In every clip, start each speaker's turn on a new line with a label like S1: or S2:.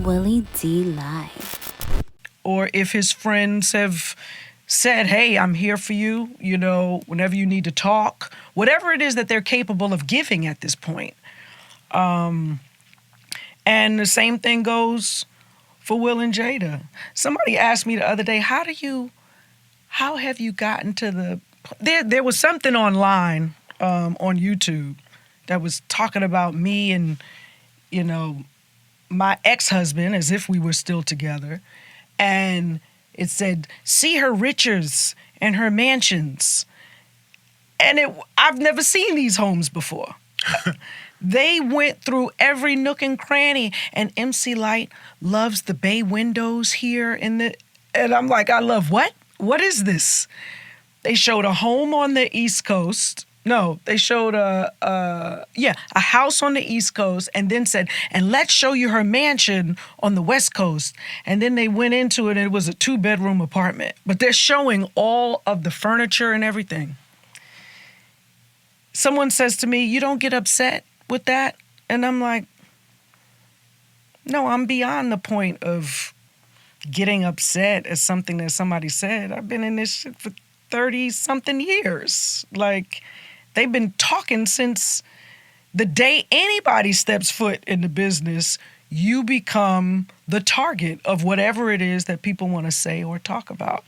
S1: Willie D. Live.
S2: Or if his friends have said, hey, I'm here for you, whenever you need to talk, whatever it is that they're capable of giving at this point. And the same thing goes for Will and Jada. Somebody asked me the other day, how have you gotten to there was something online on YouTube that was talking about me and, my ex-husband, as if we were still together. And it said, see her riches and her mansions. And I've never seen these homes before. They went through every nook and cranny. And MC Lyte loves the bay windows here. And I'm like, I love what? What is this? They showed a home on the East Coast. No, they showed a house on the East Coast, and then said, and let's show you her mansion on the West Coast. And then they went into it, and it was a 2-bedroom apartment. But they're showing all of the furniture and everything. Someone says to me, you don't get upset with that? And I'm like, no, I'm beyond the point of getting upset at something that somebody said. I've been in this shit for 30-something years. Like, they've been talking since the day anybody steps foot in the business. You become the target of whatever it is that people want to say or talk about.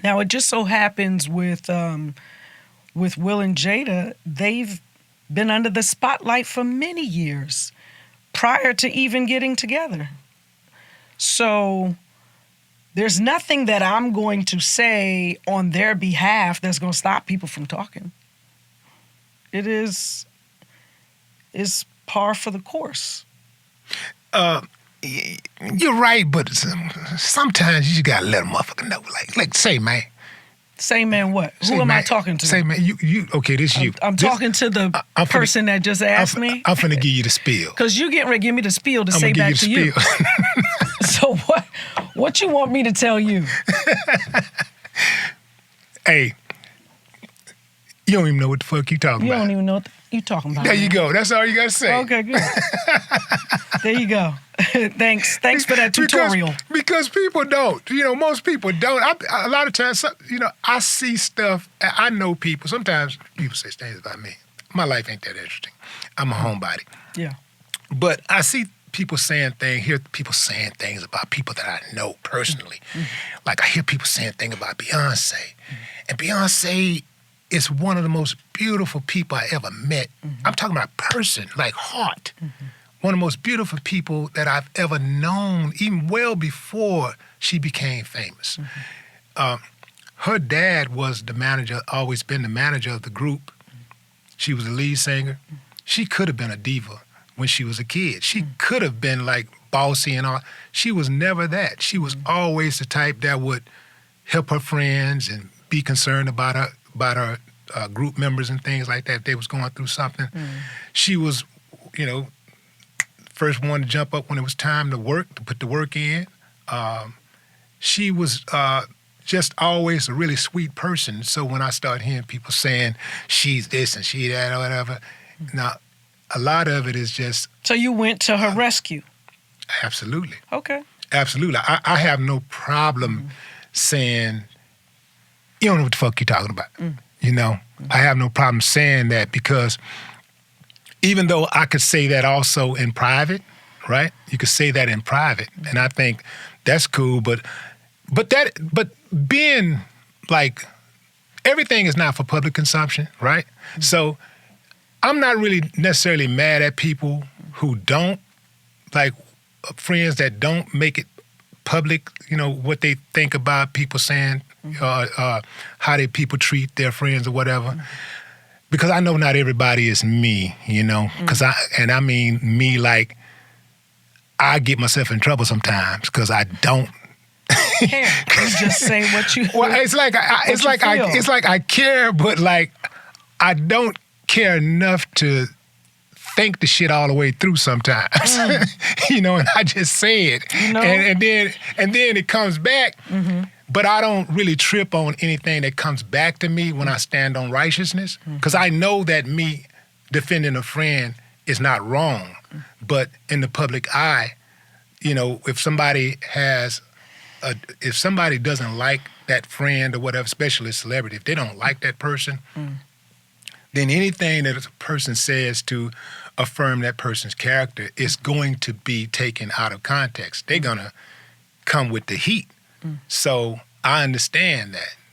S2: Now, it just so happens with Will and Jada, they've been under the spotlight for many years prior to even getting together. So there's nothing that I'm going to say on their behalf that's going to stop people from talking. It's par for the course.
S3: You're right, but sometimes you just gotta let a motherfucker know. Like, say, man.
S2: Say, man, what? Who am I talking to?
S3: Say, man, you. Okay, this you.
S2: I'm talking to the person that just asked me.
S3: I'm finna give you the spiel.
S2: Because you getting ready to give me the spiel to say back to you. So what you want me to tell you?
S3: Hey, you don't even know what the fuck you talking about.
S2: You don't even know what you talking about.
S3: There you go. That's all you gotta say.
S2: Okay, good. There you go. Thanks for that tutorial.
S3: Because people don't. Most people don't. A lot of times, I see stuff. I know people. Sometimes people say things about me. My life ain't that interesting. I'm a homebody.
S2: Yeah.
S3: But I see people hear people saying things about people that I know personally. Mm-hmm. Like I hear people saying things about Beyonce. Mm-hmm. And Beyonce is one of the most beautiful people I ever met. Mm-hmm. I'm talking about a person, like heart. Mm-hmm. One of the most beautiful people that I've ever known, even well before she became famous. Mm-hmm. Her dad was the manager, always been the manager of the group. She was the lead singer. Mm-hmm. She could have been a diva when she was a kid. She could have been like bossy and all. She was never that. She was always the type that would help her friends and be concerned about her group members and things like that if they was going through something. She was, first one to jump up when it was time to work, to put the work in. She was just always a really sweet person. So when I start hearing people saying she's this and she that or whatever, now a lot of it is just...
S2: So you went to her rescue?
S3: Absolutely.
S2: Okay.
S3: Absolutely. I have no problem saying, you don't know what the fuck you're talking about. I have no problem saying that because even though I could say that also in private, right? You could say that in private, and I think that's cool. But being like, everything is not for public consumption, right? Mm-hmm. So I'm not really necessarily mad at people who don't, like friends that don't make it public, what they think about people saying, how people treat their friends or whatever. Because I know not everybody is me, because I mean me like I get myself in trouble sometimes because I don't.
S2: You just say what you.
S3: Well, it's like I care, but like I don't care enough to think the shit all the way through sometimes, and I just say it, and then it comes back. Mm-hmm. But I don't really trip on anything that comes back to me when I stand on righteousness, because I know that me defending a friend is not wrong, but in the public eye, you know, if somebody doesn't like that friend or whatever, especially a celebrity, if they don't like that person, then anything that a person says to affirm that person's character is going to be taken out of context. They're going to come with the heat. So I understand that.